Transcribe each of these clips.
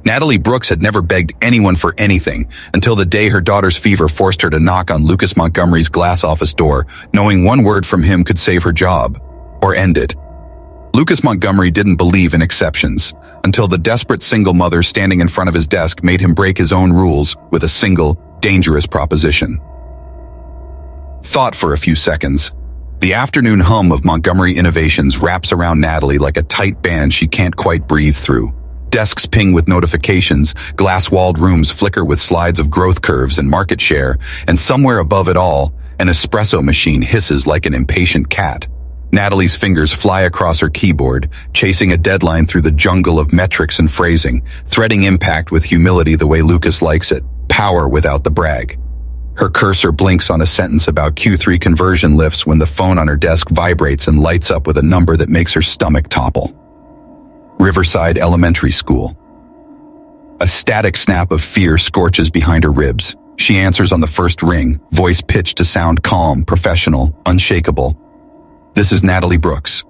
Natalie Brooks had never begged anyone for anything until the day her daughter's fever forced her to knock on Lucas Montgomery's glass office door, knowing one word from him could save her job, or end it. Lucas Montgomery didn't believe in exceptions, until the desperate single mother standing in front of his desk made him break his own rules with a single, dangerous proposition. Thought for a few seconds. The afternoon hum of Montgomery Innovations wraps around Natalie like a tight band she can't quite breathe through. Desks ping with notifications, glass-walled rooms flicker with slides of growth curves and market share, and somewhere above it all, an espresso machine hisses like an impatient cat. Natalie's fingers fly across her keyboard, chasing a deadline through the jungle of metrics and phrasing, threading impact with humility the way Lucas likes it, power without the brag. Her cursor blinks on a sentence about Q3 conversion lifts when the phone on her desk vibrates and lights up with a number that makes her stomach topple. Riverside Elementary School. A static snap of fear scorches behind her ribs. She answers on the first ring, voice pitched to sound calm, professional, unshakable. This is Natalie Brooks.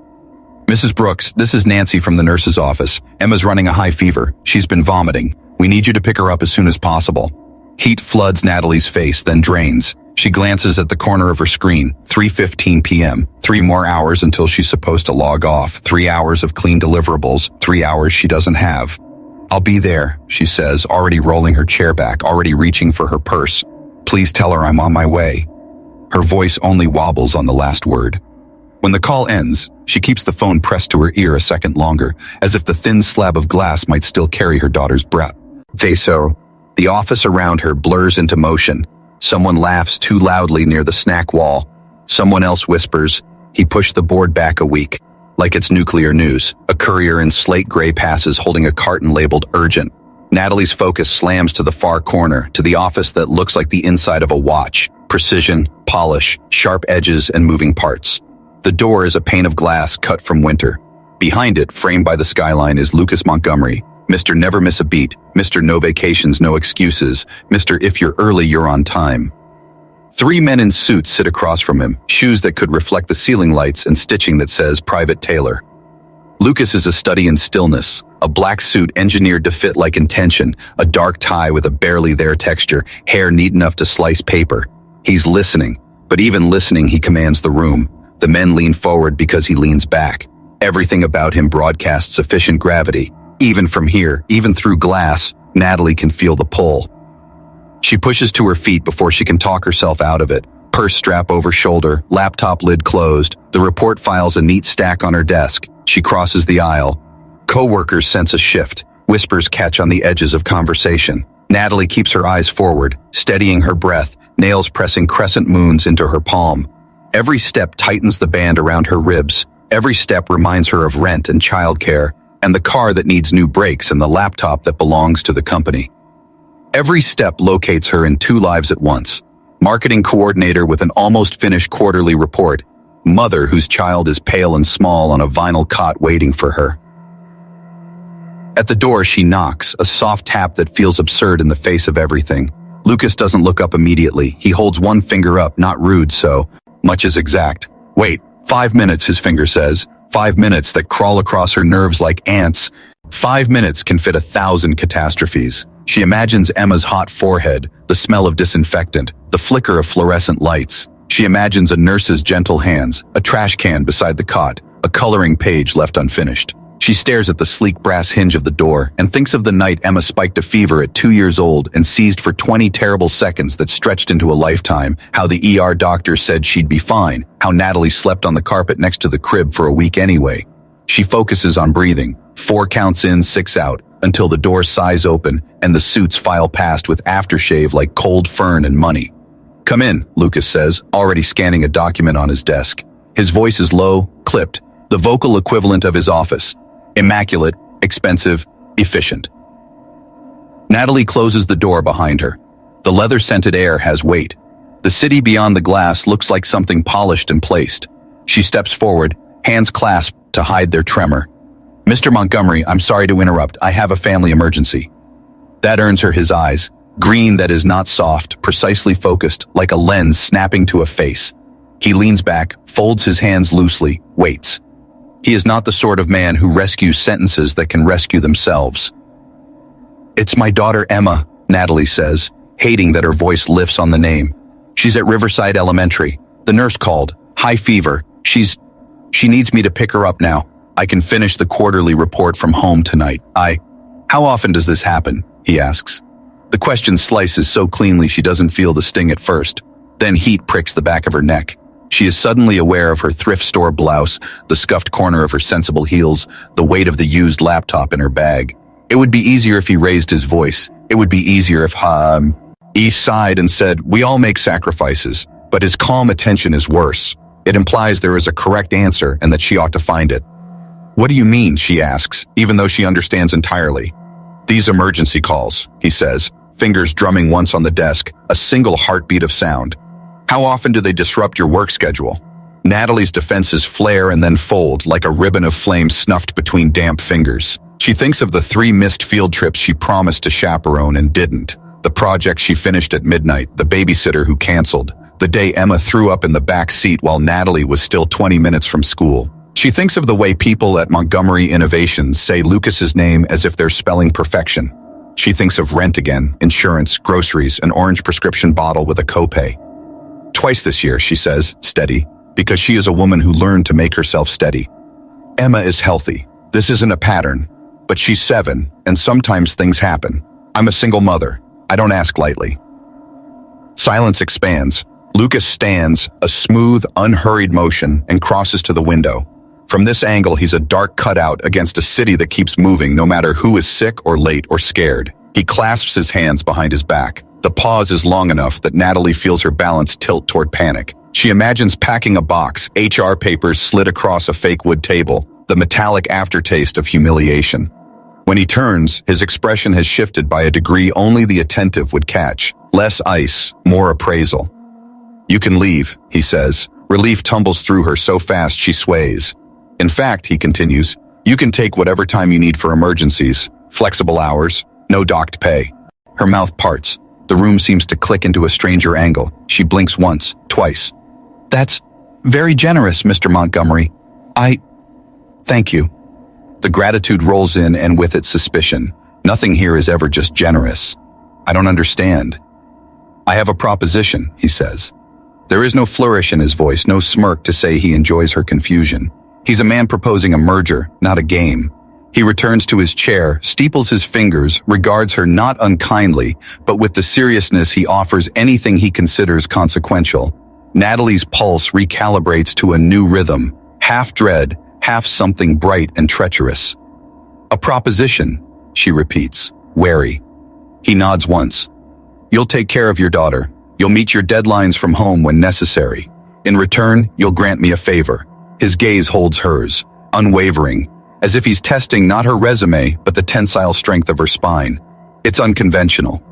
Mrs. Brooks, this is Nancy from the nurse's office. Emma's running a high fever. She's been vomiting. We need you to pick her up as soon as possible. Heat floods Natalie's face, then drains. She glances at the corner of her screen. 3:15 p.m. 3 more hours until she's supposed to log off. 3 hours of clean deliverables. 3 hours she doesn't have. I'll be there, she says, already rolling her chair back, already reaching for her purse. Please tell her I'm on my way. Her voice only wobbles on the last word. When the call ends, she keeps the phone pressed to her ear a second longer, as if the thin slab of glass might still carry her daughter's breath. The office around her blurs into motion. Someone laughs too loudly near the snack wall. Someone else whispers, he pushed the board back a week. Like it's nuclear news. A courier in slate gray passes holding a carton labeled urgent. Natalie's focus slams to the far corner, to the office that looks like the inside of a watch. Precision, polish, sharp edges, and moving parts. The door is a pane of glass cut from winter. Behind it, framed by the skyline, is Lucas Montgomery. Mr. Never Miss a Beat, Mr. No Vacations, No Excuses, Mr. If You're Early, You're On Time. 3 men in suits sit across from him, shoes that could reflect the ceiling lights and stitching that says Private Tailor. Lucas is a study in stillness, a black suit engineered to fit like intention, a dark tie with a barely there texture, hair neat enough to slice paper. He's listening, but even listening he commands the room. The men lean forward because he leans back. Everything about him broadcasts sufficient gravity. Even from here, even through glass, Natalie can feel the pull. She pushes to her feet before she can talk herself out of it. Purse strap over shoulder, laptop lid closed. The report files a neat stack on her desk. She crosses the aisle. Co-workers sense a shift. Whispers catch on the edges of conversation. Natalie keeps her eyes forward, steadying her breath, nails pressing crescent moons into her palm. Every step tightens the band around her ribs. Every step reminds her of rent and childcare, and the car that needs new brakes and the laptop that belongs to the company. Every step locates her in 2 lives at once. Marketing coordinator with an almost finished quarterly report. Mother whose child is pale and small on a vinyl cot waiting for her. At the door she knocks, a soft tap that feels absurd in the face of everything. Lucas doesn't look up immediately. He holds one finger up, not rude, so much as exact. Wait, 5 minutes, his finger says. 5 minutes that crawl across her nerves like ants. 5 minutes can fit 1,000 catastrophes. She imagines Emma's hot forehead, the smell of disinfectant, the flicker of fluorescent lights. She imagines a nurse's gentle hands, a trash can beside the cot, a coloring page left unfinished. She stares at the sleek brass hinge of the door and thinks of the night Emma spiked a fever at 2 years old and seized for 20 terrible seconds that stretched into a lifetime, how the ER doctor said she'd be fine, how Natalie slept on the carpet next to the crib for a week anyway. She focuses on breathing, 4 counts in, 6 out, until the door sighs open and the suits file past with aftershave like cold fern and money. Come in, Lucas says, already scanning a document on his desk. His voice is low, clipped, the vocal equivalent of his office. Immaculate, expensive, efficient. Natalie closes the door behind her. The leather-scented air has weight. The city beyond the glass looks like something polished and placed. She steps forward, hands clasped to hide their tremor. Mr. Montgomery, I'm sorry to interrupt. I have a family emergency. That earns her his eyes, green that is not soft, precisely focused, like a lens snapping to a face. He leans back, folds his hands loosely, waits. He is not the sort of man who rescues sentences that can rescue themselves. It's my daughter Emma, Natalie says, hating that her voice lifts on the name. She's at Riverside Elementary. The nurse called. High fever. She needs me to pick her up now. I can finish the quarterly report from home tonight. How often does this happen? He asks. The question slices so cleanly she doesn't feel the sting at first. Then heat pricks the back of her neck. She is suddenly aware of her thrift store blouse, the scuffed corner of her sensible heels, the weight of the used laptop in her bag. It would be easier if he raised his voice. It would be easier if he sighed and said, "We all make sacrifices," but his calm attention is worse. It implies there is a correct answer and that she ought to find it. What do you mean, she asks, even though she understands entirely. These emergency calls, he says, fingers drumming once on the desk, a single heartbeat of sound. How often do they disrupt your work schedule? Natalie's defenses flare and then fold like a ribbon of flame snuffed between damp fingers. She thinks of the 3 missed field trips she promised to chaperone and didn't. The project she finished at midnight, the babysitter who canceled, the day Emma threw up in the back seat while Natalie was still 20 minutes from school. She thinks of the way people at Montgomery Innovations say Lucas's name as if they're spelling perfection. She thinks of rent again, insurance, groceries, an orange prescription bottle with a copay. Twice this year, she says, steady, because she is a woman who learned to make herself steady. Emma is healthy. This isn't a pattern, but she's 7, and sometimes things happen. I'm a single mother. I don't ask lightly. Silence expands. Lucas stands, a smooth, unhurried motion, and crosses to the window. From this angle, he's a dark cutout against a city that keeps moving no matter who is sick or late or scared. He clasps his hands behind his back. The pause is long enough that Natalie feels her balance tilt toward panic. She imagines packing a box, HR papers slid across a fake wood table, the metallic aftertaste of humiliation. When he turns, his expression has shifted by a degree only the attentive would catch. Less ice, more appraisal. You can leave, he says. Relief tumbles through her so fast she sways. In fact, he continues, you can take whatever time you need for emergencies, flexible hours, no docked pay. Her mouth parts. The room seems to click into a stranger angle. She blinks once, twice. That's very generous, Mr. Montgomery. Thank you. The gratitude rolls in and with it suspicion. Nothing here is ever just generous. I don't understand. I have a proposition, he says. There is no flourish in his voice, no smirk to say he enjoys her confusion. He's a man proposing a merger, not a game. He returns to his chair, steeples his fingers, regards her not unkindly, but with the seriousness he offers anything he considers consequential. Natalie's pulse recalibrates to a new rhythm, half dread, half something bright and treacherous. A proposition, she repeats, wary. He nods once. You'll take care of your daughter. You'll meet your deadlines from home when necessary. In return, you'll grant me a favor. His gaze holds hers, unwavering, as if he's testing not her resume, but the tensile strength of her spine. It's unconventional.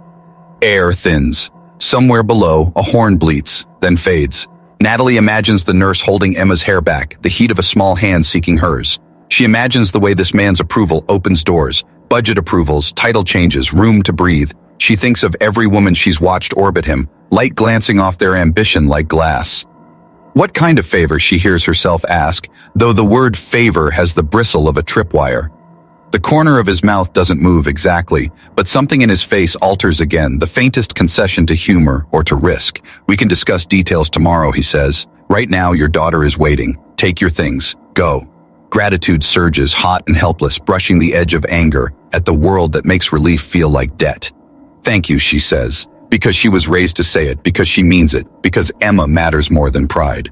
Air thins. Somewhere below, a horn bleats, then fades. Natalie imagines the nurse holding Emma's hair back, the heat of a small hand seeking hers. She imagines the way this man's approval opens doors, budget approvals, title changes, room to breathe. She thinks of every woman she's watched orbit him, light glancing off their ambition like glass. What kind of favor, she hears herself ask, though the word favor has the bristle of a tripwire. The corner of his mouth doesn't move exactly, but something in his face alters again, the faintest concession to humor or to risk. We can discuss details tomorrow, he says. Right now, your daughter is waiting. Take your things. Go. Gratitude surges, hot and helpless, brushing the edge of anger at the world that makes relief feel like debt. Thank you, she says. Because she was raised to say it, because she means it, because Emma matters more than pride.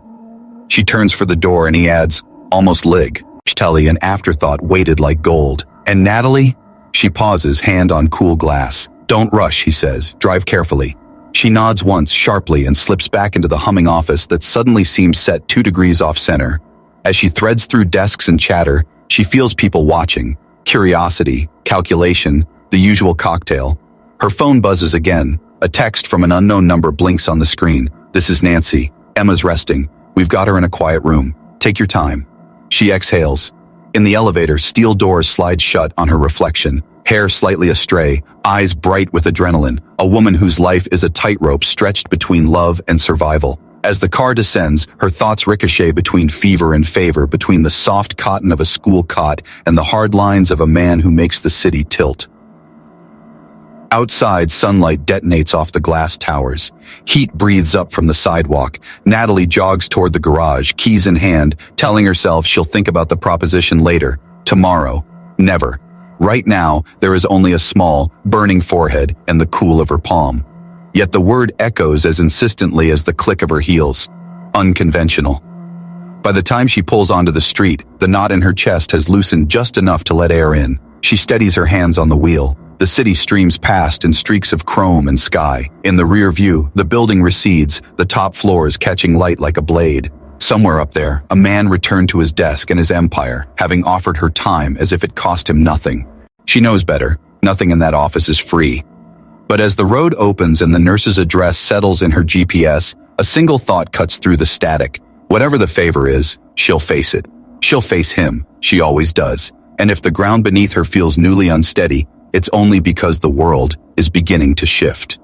She turns for the door and he adds, almost lig. Tully, an afterthought weighted like gold. And Natalie? She pauses, hand on cool glass. Don't rush, he says. Drive carefully. She nods once sharply and slips back into the humming office that suddenly seems set 2 degrees off center. As she threads through desks and chatter, she feels people watching. Curiosity, calculation, the usual cocktail. Her phone buzzes again. A text from an unknown number blinks on the screen. This is Nancy. Emma's resting. We've got her in a quiet room. Take your time. She exhales. In the elevator, steel doors slide shut on her reflection. Hair slightly astray, eyes bright with adrenaline. A woman whose life is a tightrope stretched between love and survival. As the car descends, her thoughts ricochet between fever and favor, between the soft cotton of a school cot and the hard lines of a man who makes the city tilt. Outside, sunlight detonates off the glass towers. Heat breathes up from the sidewalk. Natalie jogs toward the garage, keys in hand, telling herself she'll think about the proposition later. Tomorrow. Never. Right now, there is only a small, burning forehead and the cool of her palm. Yet the word echoes as insistently as the click of her heels. Unconventional. By the time she pulls onto the street, the knot in her chest has loosened just enough to let air in. She steadies her hands on the wheel. The city streams past in streaks of chrome and sky. In the rear view, the building recedes, the top floors catching light like a blade. Somewhere up there, a man returned to his desk and his empire, having offered her time as if it cost him nothing. She knows better. Nothing in that office is free. But as the road opens and the nurse's address settles in her GPS, a single thought cuts through the static. Whatever the favor is, she'll face it. She'll face him. She always does. And if the ground beneath her feels newly unsteady, it's only because the world is beginning to shift.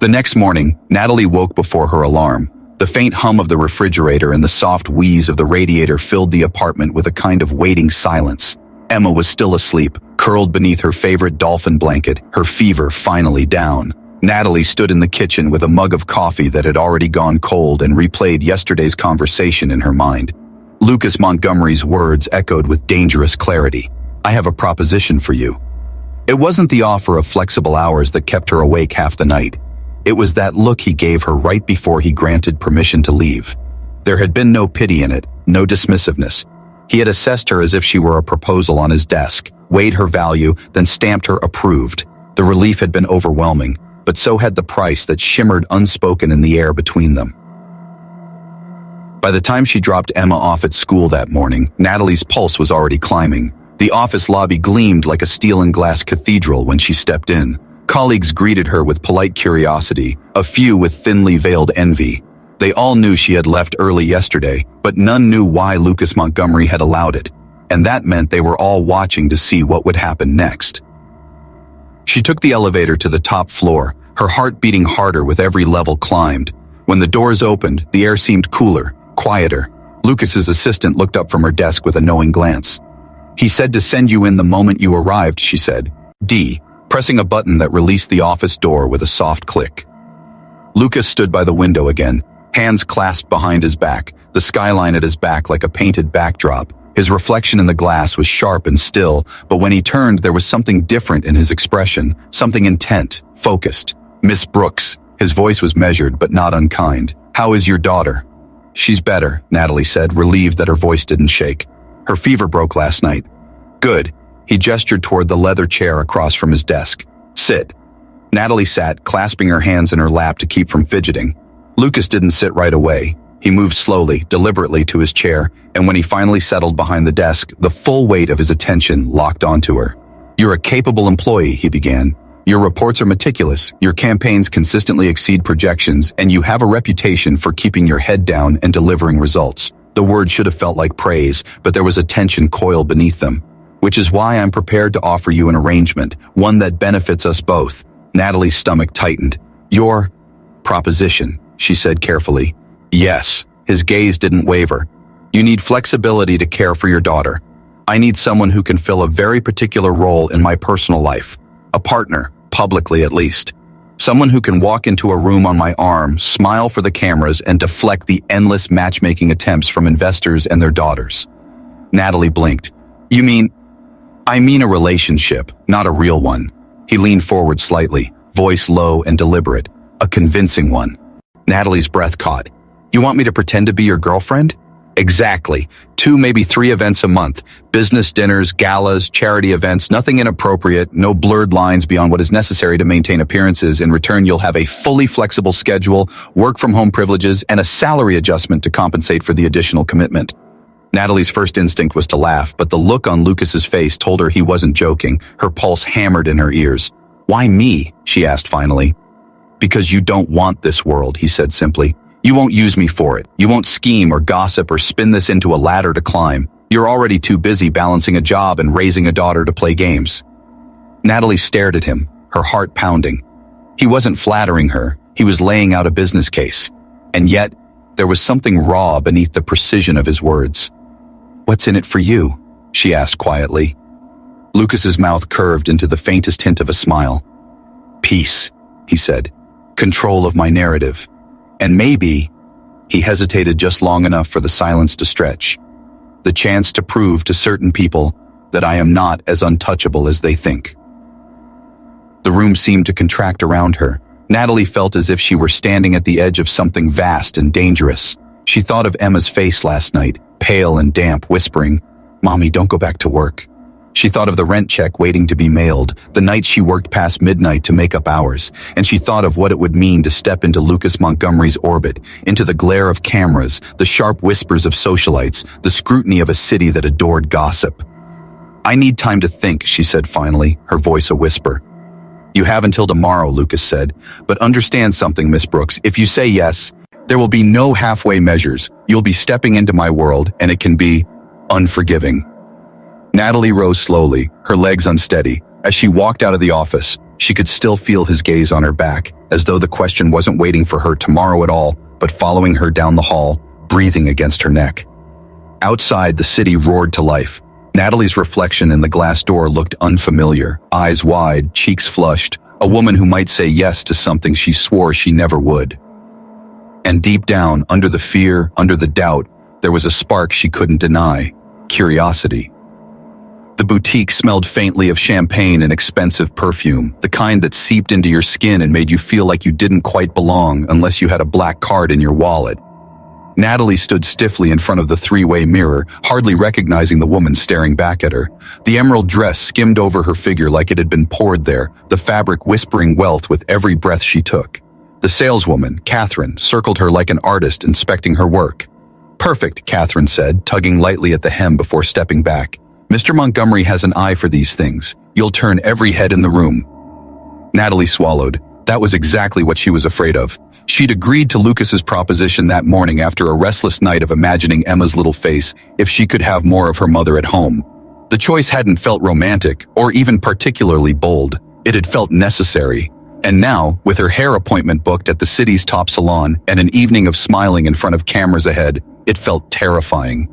The next morning, Natalie woke before her alarm. The faint hum of the refrigerator and the soft wheeze of the radiator filled the apartment with a kind of waiting silence. Emma was still asleep, curled beneath her favorite dolphin blanket, her fever finally down. Natalie stood in the kitchen with a mug of coffee that had already gone cold and replayed yesterday's conversation in her mind. Lucas Montgomery's words echoed with dangerous clarity. "I have a proposition for you." It wasn't the offer of flexible hours that kept her awake half the night. It was that look he gave her right before he granted permission to leave. There had been no pity in it, no dismissiveness. He had assessed her as if she were a proposal on his desk, weighed her value, then stamped her approved. The relief had been overwhelming, but so had the price that shimmered unspoken in the air between them. By the time she dropped Emma off at school that morning, Natalie's pulse was already climbing. The office lobby gleamed like a steel and glass cathedral when she stepped in. Colleagues greeted her with polite curiosity, a few with thinly veiled envy. They all knew she had left early yesterday, but none knew why Lucas Montgomery had allowed it. And that meant they were all watching to see what would happen next. She took the elevator to the top floor, her heart beating harder with every level climbed. When the doors opened, the air seemed cooler, quieter. Lucas's assistant looked up from her desk with a knowing glance. "He said to send you in the moment you arrived," she said. Pressing a button that released the office door with a soft click. Lucas stood by the window again, hands clasped behind his back, the skyline at his back like a painted backdrop. His reflection in the glass was sharp and still, but when he turned, there was something different in his expression, something intent, focused. "Miss Brooks." His voice was measured but not unkind. "How is your daughter?" "She's better," Natalie said, relieved that her voice didn't shake. "Her fever broke last night." "Good." He gestured toward the leather chair across from his desk. "Sit." Natalie sat, clasping her hands in her lap to keep from fidgeting. Lucas didn't sit right away. He moved slowly, deliberately to his chair, and when he finally settled behind the desk, the full weight of his attention locked onto her. "You're a capable employee," he began. "Your reports are meticulous, your campaigns consistently exceed projections, and you have a reputation for keeping your head down and delivering results." The word should have felt like praise, but there was a tension coiled beneath them. "Which is why I'm prepared to offer you an arrangement, one that benefits us both." Natalie's stomach tightened. "Your proposition," she said carefully. "Yes." His gaze didn't waver. "You need flexibility to care for your daughter. I need someone who can fill a very particular role in my personal life. A partner, publicly at least. Someone who can walk into a room on my arm, smile for the cameras, and deflect the endless matchmaking attempts from investors and their daughters." Natalie blinked. "You mean..." "I mean a relationship, not a real one." He leaned forward slightly, voice low and deliberate. "A convincing one." Natalie's breath caught. "You want me to pretend to be your girlfriend?" "Exactly. 2, maybe 3 events a month. Business dinners, galas, charity events, nothing inappropriate, no blurred lines beyond what is necessary to maintain appearances. In return, you'll have a fully flexible schedule, work-from-home privileges, and a salary adjustment to compensate for the additional commitment." Natalie's first instinct was to laugh, but the look on Lucas's face told her he wasn't joking. Her pulse hammered in her ears. "Why me?" she asked finally. "Because you don't want this world," he said simply. "You won't use me for it. You won't scheme or gossip or spin this into a ladder to climb. You're already too busy balancing a job and raising a daughter to play games." Natalie stared at him, her heart pounding. He wasn't flattering her. He was laying out a business case. And yet, there was something raw beneath the precision of his words. "What's in it for you?" she asked quietly. Lucas's mouth curved into the faintest hint of a smile. Peace, he said. Control of my narrative. And maybe, he hesitated just long enough for the silence to stretch. The chance to prove to certain people that I am not as untouchable as they think. The room seemed to contract around her. Natalie felt as if she were standing at the edge of something vast and dangerous. She thought of Emma's face last night, pale and damp, whispering, "Mommy, don't go back to work." She thought of the rent check waiting to be mailed, the nights she worked past midnight to make up hours, and she thought of what it would mean to step into Lucas Montgomery's orbit, into the glare of cameras, the sharp whispers of socialites, the scrutiny of a city that adored gossip. "I need time to think," she said finally, her voice a whisper. "You have until tomorrow," Lucas said, "but understand something, Miss Brooks. If you say yes, there will be no halfway measures. You'll be stepping into my world, and it can be unforgiving." Natalie rose slowly, her legs unsteady. As she walked out of the office, she could still feel his gaze on her back, as though the question wasn't waiting for her tomorrow at all, but following her down the hall, breathing against her neck. Outside, the city roared to life. Natalie's reflection in the glass door looked unfamiliar, eyes wide, cheeks flushed, a woman who might say yes to something she swore she never would. And deep down, under the fear, under the doubt, there was a spark she couldn't deny: curiosity. The boutique smelled faintly of champagne and expensive perfume, the kind that seeped into your skin and made you feel like you didn't quite belong unless you had a black card in your wallet. Natalie stood stiffly in front of the three-way mirror, hardly recognizing the woman staring back at her. The emerald dress skimmed over her figure like it had been poured there, the fabric whispering wealth with every breath she took. The saleswoman, Catherine, circled her like an artist inspecting her work. "Perfect," Catherine said, tugging lightly at the hem before stepping back. "Mr. Montgomery has an eye for these things. You'll turn every head in the room." Natalie swallowed. That was exactly what she was afraid of. She'd agreed to Lucas's proposition that morning after a restless night of imagining Emma's little face if she could have more of her mother at home. The choice hadn't felt romantic or even particularly bold. It had felt necessary. And now, with her hair appointment booked at the city's top salon and an evening of smiling in front of cameras ahead, it felt terrifying.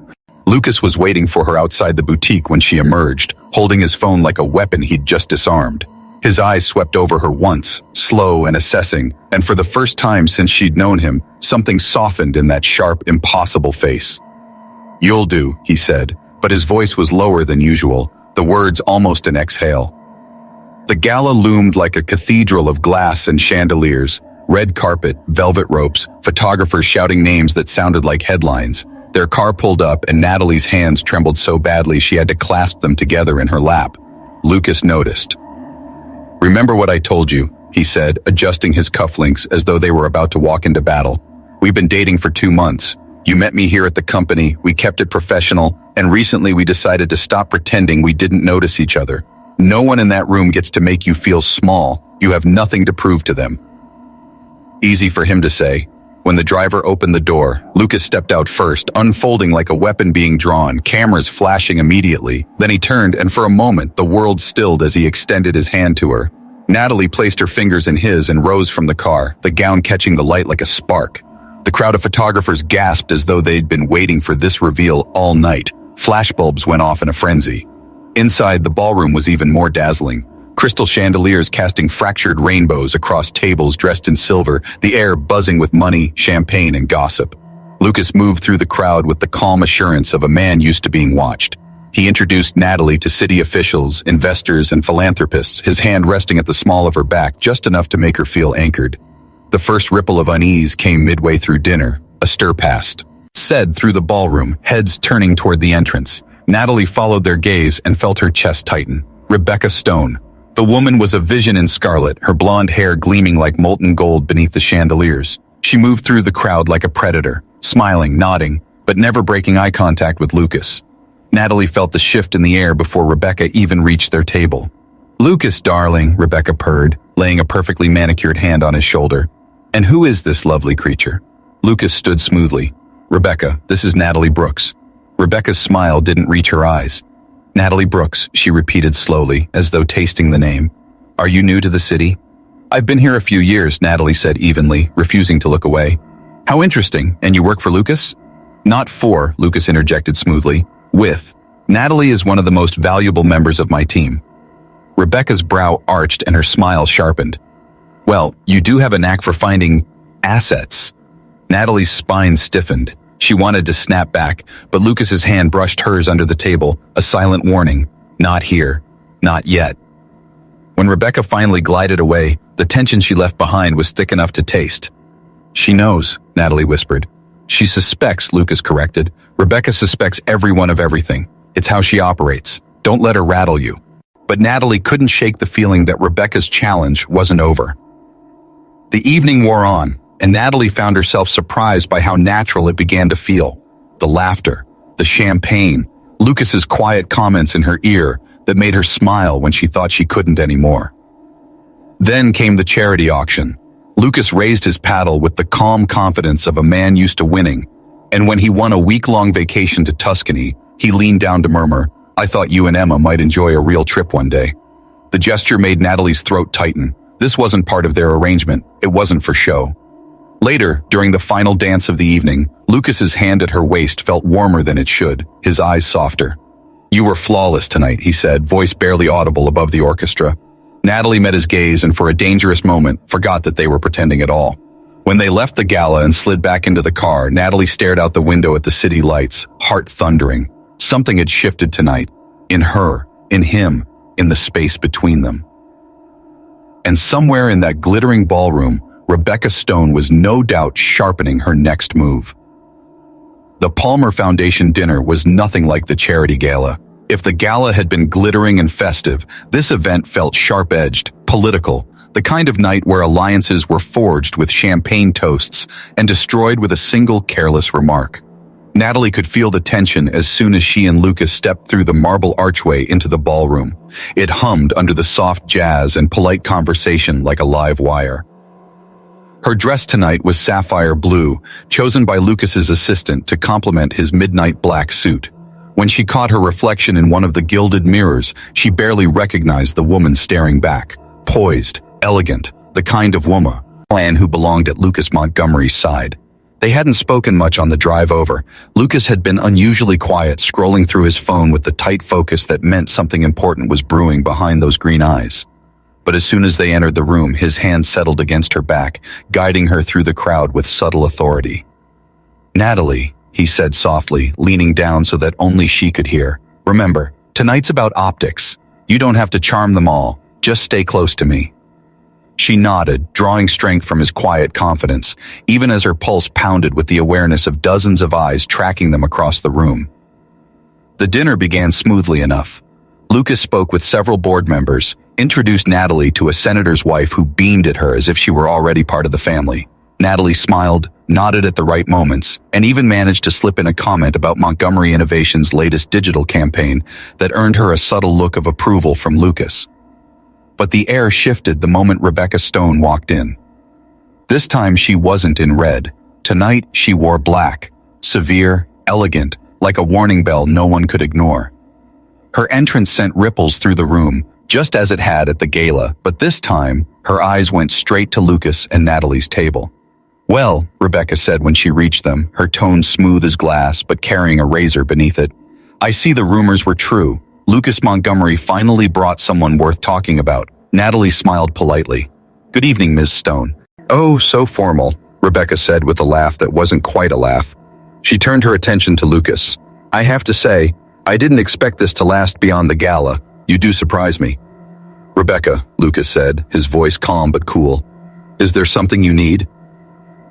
Lucas was waiting for her outside the boutique when she emerged, holding his phone like a weapon he'd just disarmed. His eyes swept over her once, slow and assessing, and for the first time since she'd known him, something softened in that sharp, impossible face. "You'll do," he said, but his voice was lower than usual, the words almost an exhale. The gala loomed like a cathedral of glass and chandeliers, red carpet, velvet ropes, photographers shouting names that sounded like headlines. Their car pulled up and Natalie's hands trembled so badly she had to clasp them together in her lap. Lucas noticed. "Remember what I told you," he said, adjusting his cufflinks as though they were about to walk into battle. "We've been dating for 2 months. You met me here at the company, we kept it professional, and recently we decided to stop pretending we didn't notice each other. No one in that room gets to make you feel small. You have nothing to prove to them." Easy for him to say. When the driver opened the door, Lucas stepped out first, unfolding like a weapon being drawn, cameras flashing immediately. Then he turned, and for a moment, the world stilled as he extended his hand to her. Natalie placed her fingers in his and rose from the car, the gown catching the light like a spark. The crowd of photographers gasped as though they'd been waiting for this reveal all night. Flashbulbs went off in a frenzy. Inside, the ballroom was even more dazzling. Crystal chandeliers casting fractured rainbows across tables dressed in silver, the air buzzing with money, champagne, and gossip. Lucas moved through the crowd with the calm assurance of a man used to being watched. He introduced Natalie to city officials, investors, and philanthropists, his hand resting at the small of her back just enough to make her feel anchored. The first ripple of unease came midway through dinner. A stir passed. Said through the ballroom, heads turning toward the entrance. Natalie followed their gaze and felt her chest tighten. Rebecca Stone. The woman was a vision in scarlet, her blonde hair gleaming like molten gold beneath the chandeliers. She moved through the crowd like a predator, smiling, nodding, but never breaking eye contact with Lucas. Natalie felt the shift in the air before Rebecca even reached their table. "Lucas, darling," Rebecca purred, laying a perfectly manicured hand on his shoulder. "And who is this lovely creature?" Lucas stood smoothly. "Rebecca, this is Natalie Brooks." Rebecca's smile didn't reach her eyes. "Natalie Brooks," she repeated slowly, as though tasting the name. "Are you new to the city?" "I've been here a few years," Natalie said evenly, refusing to look away. "How interesting. And you work for Lucas?" "Not for," Lucas interjected smoothly. "With. Natalie is one of the most valuable members of my team." Rebecca's brow arched and her smile sharpened. Well, you do have a knack for finding assets. Natalie's spine stiffened. She wanted to snap back, but Lucas's hand brushed hers under the table, a silent warning. Not here. Not yet. When Rebecca finally glided away, the tension she left behind was thick enough to taste. She knows, Natalie whispered. She suspects, Lucas corrected. Rebecca suspects everyone of everything. It's how she operates. Don't let her rattle you. But Natalie couldn't shake the feeling that Rebecca's challenge wasn't over. The evening wore on, and Natalie found herself surprised by how natural it began to feel. The laughter, the champagne, Lucas's quiet comments in her ear that made her smile when she thought she couldn't anymore. Then came the charity auction. Lucas raised his paddle with the calm confidence of a man used to winning, and when he won a week-long vacation to Tuscany, he leaned down to murmur, "I thought you and Emma might enjoy a real trip one day." The gesture made Natalie's throat tighten. This wasn't part of their arrangement. It wasn't for show. Later, during the final dance of the evening, Lucas's hand at her waist felt warmer than it should, his eyes softer. "You were flawless tonight," he said, voice barely audible above the orchestra. Natalie met his gaze and for a dangerous moment forgot that they were pretending at all. When they left the gala and slid back into the car, Natalie stared out the window at the city lights, heart thundering. Something had shifted tonight. In her, in him, in the space between them. And somewhere in that glittering ballroom, Rebecca Stone was no doubt sharpening her next move. The Palmer Foundation dinner was nothing like the charity gala. If the gala had been glittering and festive, this event felt sharp-edged, political, the kind of night where alliances were forged with champagne toasts and destroyed with a single careless remark. Natalie could feel the tension as soon as she and Lucas stepped through the marble archway into the ballroom. It hummed under the soft jazz and polite conversation like a live wire. Her dress tonight was sapphire blue, chosen by Lucas's assistant to complement his midnight black suit. When she caught her reflection in one of the gilded mirrors, she barely recognized the woman staring back. Poised, elegant, the kind of woman who belonged at Lucas Montgomery's side. They hadn't spoken much on the drive over. Lucas had been unusually quiet, scrolling through his phone with the tight focus that meant something important was brewing behind those green eyes. But as soon as they entered the room, his hand settled against her back, guiding her through the crowd with subtle authority. "Natalie," he said softly, leaning down so that only she could hear. "Remember, tonight's about optics. You don't have to charm them all. Just stay close to me." She nodded, drawing strength from his quiet confidence, even as her pulse pounded with the awareness of dozens of eyes tracking them across the room. The dinner began smoothly enough. Lucas spoke with several board members, introduced Natalie to a senator's wife who beamed at her as if she were already part of the family. Natalie smiled, nodded at the right moments, and even managed to slip in a comment about Montgomery Innovations' latest digital campaign that earned her a subtle look of approval from Lucas. But the air shifted the moment Rebecca Stone walked in. This time she wasn't in red. Tonight she wore black, severe, elegant, like a warning bell no one could ignore. Her entrance sent ripples through the room, just as it had at the gala, but this time her eyes went straight to Lucas and Natalie's table. "Well," Rebecca said when she reached them, her tone smooth as glass but carrying a razor beneath it. "I see the rumors were true. Lucas Montgomery finally brought someone worth talking about." Natalie smiled politely. "Good evening, Ms. Stone." "Oh, so formal," Rebecca said with a laugh that wasn't quite a laugh. She turned her attention to Lucas. "I have to say, I didn't expect this to last beyond the gala. You do surprise me." "Rebecca," Lucas said, his voice calm but cool. "Is there something you need?"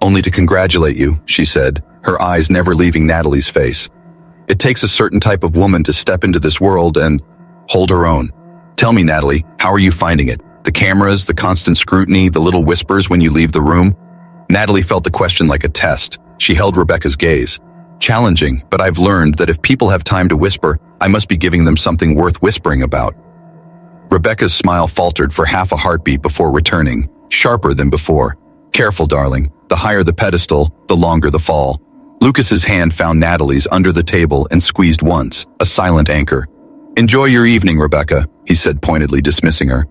"Only to congratulate you," she said, her eyes never leaving Natalie's face. "It takes a certain type of woman to step into this world and hold her own. Tell me, Natalie, how are you finding it? The cameras, the constant scrutiny, the little whispers when you leave the room?" Natalie felt the question like a test. She held Rebecca's gaze. "Challenging, but I've learned that if people have time to whisper, I must be giving them something worth whispering about." Rebecca's smile faltered for half a heartbeat before returning, sharper than before. "Careful, darling. The higher the pedestal, the longer the fall." Lucas's hand found Natalie's under the table and squeezed once, a silent anchor. "Enjoy your evening, Rebecca," he said pointedly, dismissing her.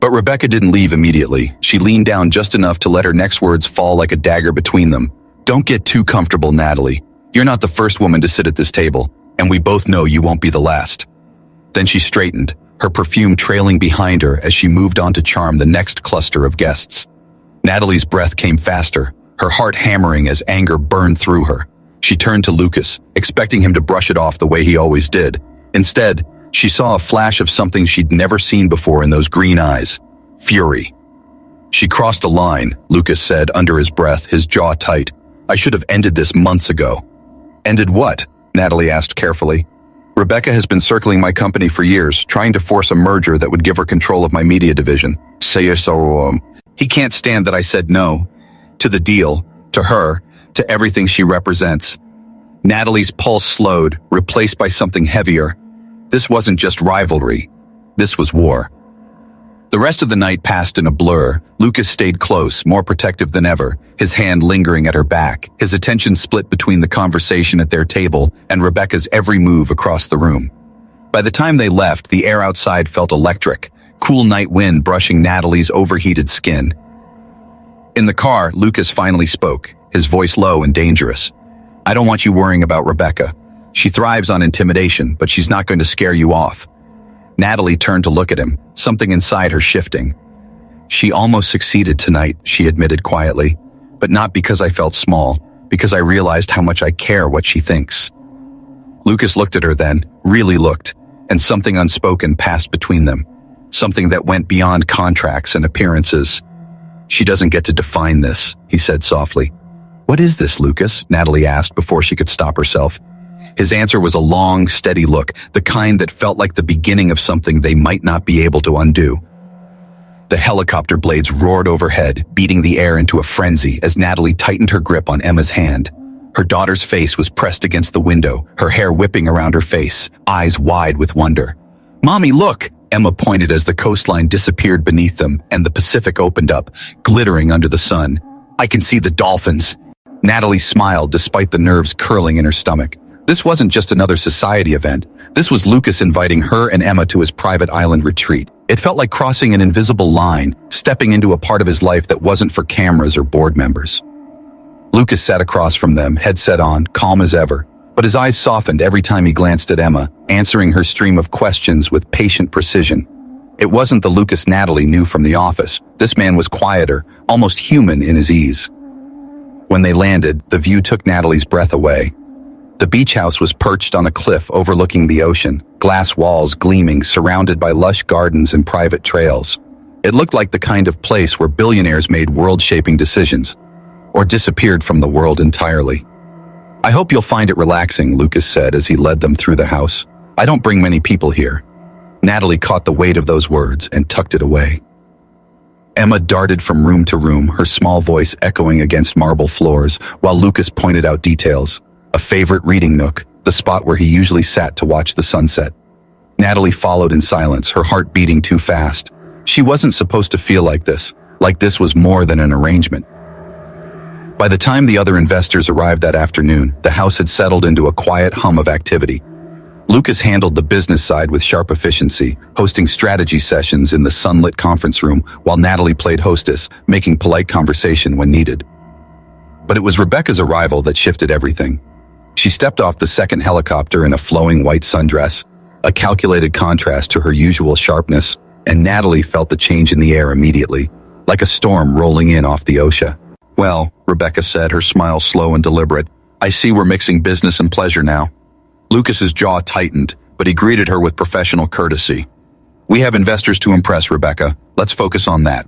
But Rebecca didn't leave immediately. She leaned down just enough to let her next words fall like a dagger between them. "Don't get too comfortable, Natalie. You're not the first woman to sit at this table, and we both know you won't be the last." Then she straightened, her perfume trailing behind her as she moved on to charm the next cluster of guests. Natalie's breath came faster, her heart hammering as anger burned through her. She turned to Lucas, expecting him to brush it off the way he always did. Instead, she saw a flash of something she'd never seen before in those green eyes. Fury. She crossed a line, Lucas said under his breath, his jaw tight. I should have ended this months ago. Ended what? Natalie asked carefully. Rebecca has been circling my company for years, trying to force a merger that would give her control of my media division. He can't stand that I said no. To the deal, to her, to everything she represents. Natalie's pulse slowed, replaced by something heavier. This wasn't just rivalry. This was war. The rest of the night passed in a blur. Lucas stayed close, more protective than ever, his hand lingering at her back, his attention split between the conversation at their table and Rebecca's every move across the room. By the time they left, the air outside felt electric, cool night wind brushing Natalie's overheated skin. In the car, Lucas finally spoke, his voice low and dangerous. I don't want you worrying about Rebecca. She thrives on intimidation, but she's not going to scare you off. Natalie turned to look at him, something inside her shifting. She almost succeeded tonight, she admitted quietly, but not because I felt small, because I realized how much I care what she thinks. Lucas looked at her then, really looked, and something unspoken passed between them, something that went beyond contracts and appearances. She doesn't get to define this, he said softly. What is this, Lucas? Natalie asked before she could stop herself. His answer was a long, steady look, the kind that felt like the beginning of something they might not be able to undo. The helicopter blades roared overhead, beating the air into a frenzy as Natalie tightened her grip on Emma's hand. Her daughter's face was pressed against the window, her hair whipping around her face, eyes wide with wonder. Mommy, look! Emma pointed as the coastline disappeared beneath them and the Pacific opened up, glittering under the sun. I can see the dolphins. Natalie smiled despite the nerves curling in her stomach. This wasn't just another society event. This was Lucas inviting her and Emma to his private island retreat. It felt like crossing an invisible line, stepping into a part of his life that wasn't for cameras or board members. Lucas sat across from them, headset on, calm as ever, but his eyes softened every time he glanced at Emma, answering her stream of questions with patient precision. It wasn't the Lucas Natalie knew from the office. This man was quieter, almost human in his ease. When they landed, the view took Natalie's breath away. The beach house was perched on a cliff overlooking the ocean, glass walls gleaming, surrounded by lush gardens and private trails. It looked like the kind of place where billionaires made world-shaping decisions, or disappeared from the world entirely. I hope you'll find it relaxing, Lucas said as he led them through the house. I don't bring many people here. Natalie caught the weight of those words and tucked it away. Emma darted from room to room, her small voice echoing against marble floors, while Lucas pointed out details. A favorite reading nook, the spot where he usually sat to watch the sunset. Natalie followed in silence, her heart beating too fast. She wasn't supposed to feel like this was more than an arrangement. By the time the other investors arrived that afternoon, the house had settled into a quiet hum of activity. Lucas handled the business side with sharp efficiency, hosting strategy sessions in the sunlit conference room, while Natalie played hostess, making polite conversation when needed. But it was Rebecca's arrival that shifted everything. She stepped off the second helicopter in a flowing white sundress, a calculated contrast to her usual sharpness, and Natalie felt the change in the air immediately, like a storm rolling in off the ocean. Well, Rebecca said, her smile slow and deliberate, I see we're mixing business and pleasure now. Lucas's jaw tightened, but he greeted her with professional courtesy. We have investors to impress, Rebecca. Let's focus on that.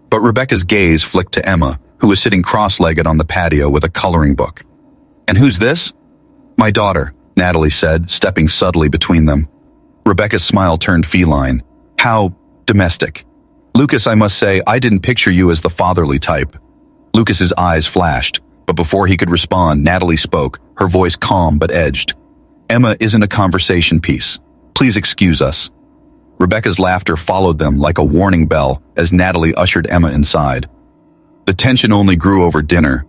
But Rebecca's gaze flicked to Emma, who was sitting cross-legged on the patio with a coloring book. And who's this? My daughter, Natalie said, stepping subtly between them. Rebecca's smile turned feline. How domestic. Lucas, I must say, I didn't picture you as the fatherly type. Lucas's eyes flashed, but before he could respond, Natalie spoke, her voice calm but edged. Emma isn't a conversation piece. Please excuse us. Rebecca's laughter followed them like a warning bell as Natalie ushered Emma inside. The tension only grew over dinner.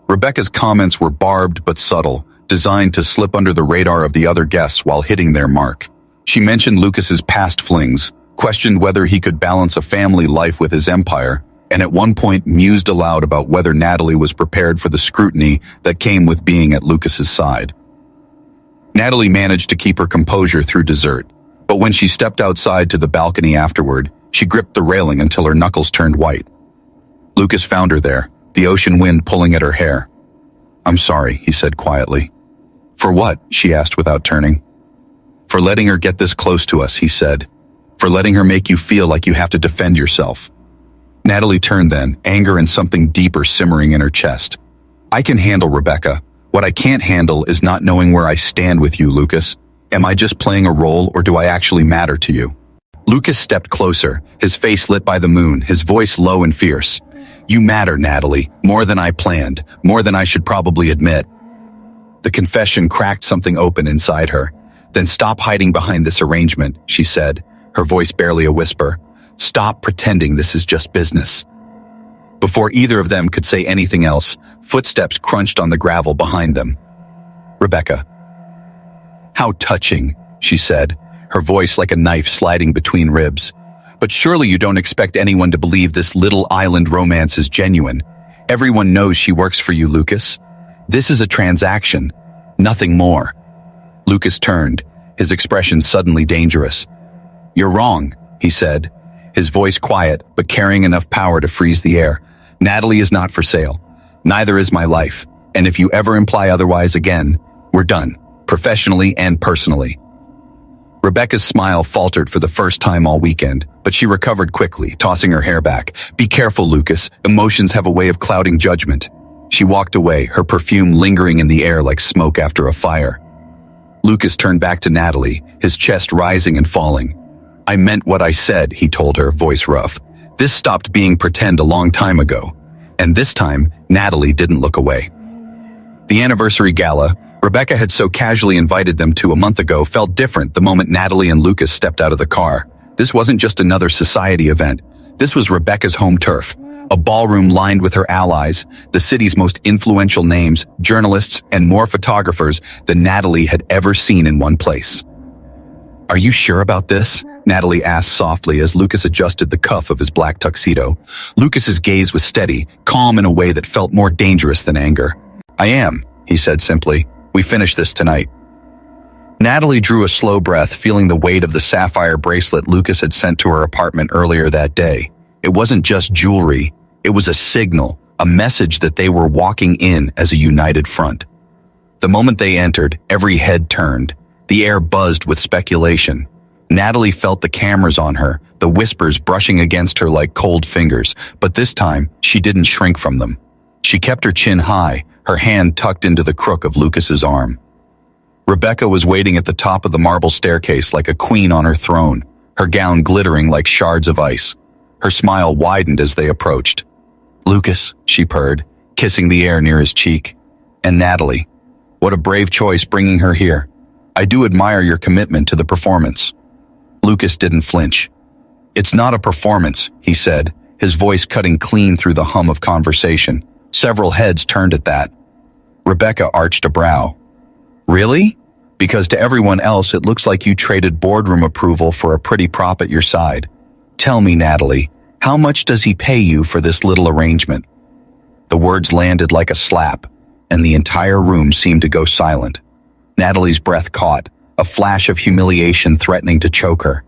Rebecca's comments were barbed but subtle, designed to slip under the radar of the other guests while hitting their mark. She mentioned Lucas's past flings, questioned whether he could balance a family life with his empire, and at one point mused aloud about whether Natalie was prepared for the scrutiny that came with being at Lucas's side. Natalie managed to keep her composure through dessert, but when she stepped outside to the balcony afterward, she gripped the railing until her knuckles turned white. Lucas found her there, the ocean wind pulling at her hair. "I'm sorry," he said quietly. "For what?" she asked without turning. "For letting her get this close to us," he said. "For letting her make you feel like you have to defend yourself." Natalie turned then, anger and something deeper simmering in her chest. "I can handle Rebecca. What I can't handle is not knowing where I stand with you, Lucas. Am I just playing a role, or do I actually matter to you?" Lucas stepped closer, his face lit by the moon, his voice low and fierce. "You matter, Natalie, more than I planned, more than I should probably admit." The confession cracked something open inside her. "Then stop hiding behind this arrangement," she said, her voice barely a whisper. "Stop pretending this is just business." Before either of them could say anything else, footsteps crunched on the gravel behind them. "Rebecca." "How touching," she said, her voice like a knife sliding between ribs. "But surely you don't expect anyone to believe this little island romance is genuine. Everyone knows she works for you, Lucas. This is a transaction, nothing more." Lucas turned, his expression suddenly dangerous. "You're wrong," he said, his voice quiet but carrying enough power to freeze the air. "Natalie is not for sale. Neither is my life. And if you ever imply otherwise again, we're done, professionally and personally." Rebecca's smile faltered for the first time all weekend, but she recovered quickly, tossing her hair back. "Be careful, Lucas. Emotions have a way of clouding judgment." She walked away, her perfume lingering in the air like smoke after a fire. Lucas turned back to Natalie, his chest rising and falling. "I meant what I said," he told her, voice rough. "This stopped being pretend a long time ago." And this time, Natalie didn't look away. The anniversary gala Rebecca had so casually invited them to a month ago felt different the moment Natalie and Lucas stepped out of the car. This wasn't just another society event. This was Rebecca's home turf. A ballroom lined with her allies, the city's most influential names, journalists, and more photographers than Natalie had ever seen in one place. "Are you sure about this?" Natalie asked softly as Lucas adjusted the cuff of his black tuxedo. Lucas's gaze was steady, calm in a way that felt more dangerous than anger. "I am," he said simply. "We finish this tonight." Natalie drew a slow breath, feeling the weight of the sapphire bracelet Lucas had sent to her apartment earlier that day. It wasn't just jewelry. It was a signal, a message that they were walking in as a united front. The moment they entered, every head turned. The air buzzed with speculation. Natalie felt the cameras on her, the whispers brushing against her like cold fingers, but this time, she didn't shrink from them. She kept her chin high, her hand tucked into the crook of Lucas's arm. Rebecca was waiting at the top of the marble staircase like a queen on her throne, her gown glittering like shards of ice. Her smile widened as they approached. "Lucas," she purred, kissing the air near his cheek. "And Natalie. What a brave choice bringing her here. I do admire your commitment to the performance." Lucas didn't flinch. "It's not a performance," he said, his voice cutting clean through the hum of conversation. Several heads turned at that. Rebecca arched a brow. "Really? Because to everyone else it looks like you traded boardroom approval for a pretty prop at your side. Tell me, Natalie, how much does he pay you for this little arrangement?" The words landed like a slap, and the entire room seemed to go silent. Natalie's breath caught, a flash of humiliation threatening to choke her.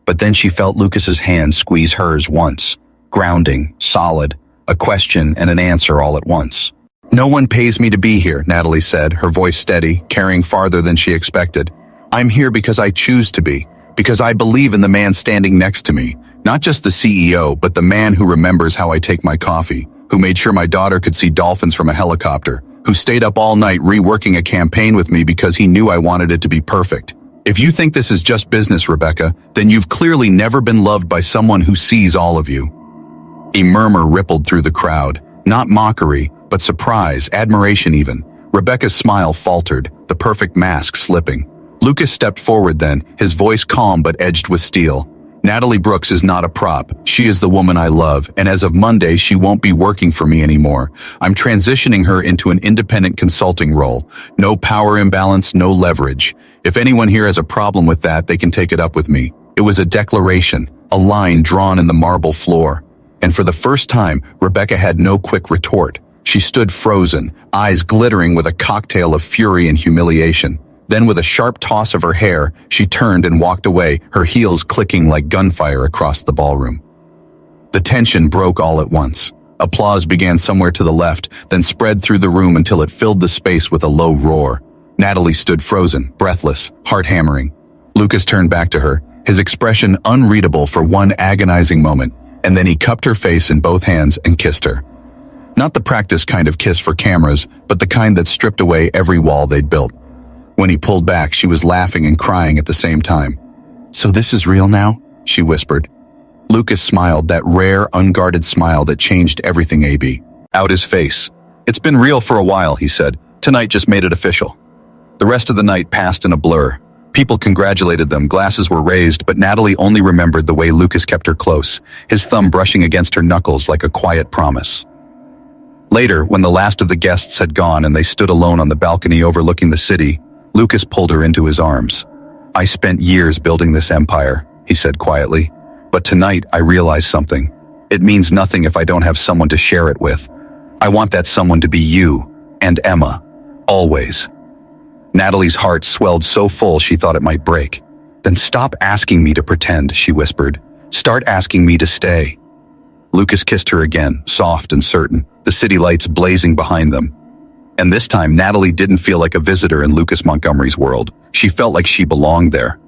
But then she felt Lucas's hand squeeze hers once, grounding, solid, a question and an answer all at once. "No one pays me to be here," Natalie said, her voice steady, carrying farther than she expected. "I'm here because I choose to be, because I believe in the man standing next to me, not just the CEO, but the man who remembers how I take my coffee, who made sure my daughter could see dolphins from a helicopter, who stayed up all night reworking a campaign with me because he knew I wanted it to be perfect. If you think this is just business, Rebecca, then you've clearly never been loved by someone who sees all of you." A murmur rippled through the crowd, not mockery, but surprise, admiration even. Rebecca's smile faltered, the perfect mask slipping. Lucas stepped forward then, his voice calm but edged with steel. "Natalie Brooks is not a prop. She is the woman I love, and as of Monday, she won't be working for me anymore. I'm transitioning her into an independent consulting role. No power imbalance, no leverage. If anyone here has a problem with that, they can take it up with me." It was a declaration, a line drawn in the marble floor. And for the first time, Rebecca had no quick retort. She stood frozen, eyes glittering with a cocktail of fury and humiliation. Then with a sharp toss of her hair, she turned and walked away, her heels clicking like gunfire across the ballroom. The tension broke all at once. Applause began somewhere to the left, then spread through the room until it filled the space with a low roar. Natalie stood frozen, breathless, heart hammering. Lucas turned back to her, his expression unreadable for one agonizing moment, and then he cupped her face in both hands and kissed her. Not the practice kind of kiss for cameras, but the kind that stripped away every wall they'd built. When he pulled back, she was laughing and crying at the same time. "So this is real now?" she whispered. Lucas smiled, that rare, unguarded smile that changed everything. AB out his face. "It's been real for a while," he said. "Tonight just made it official." The rest of the night passed in a blur. People congratulated them, glasses were raised, but Natalie only remembered the way Lucas kept her close, his thumb brushing against her knuckles like a quiet promise. Later, when the last of the guests had gone and they stood alone on the balcony overlooking the city, Lucas pulled her into his arms. "I spent years building this empire," he said quietly. "But tonight I realized something. It means nothing if I don't have someone to share it with. I want that someone to be you and Emma. Always." Natalie's heart swelled so full she thought it might break. "Then stop asking me to pretend," she whispered. "Start asking me to stay." Lucas kissed her again, soft and certain, the city lights blazing behind them. And this time, Natalie didn't feel like a visitor in Lucas Montgomery's world. She felt like she belonged there.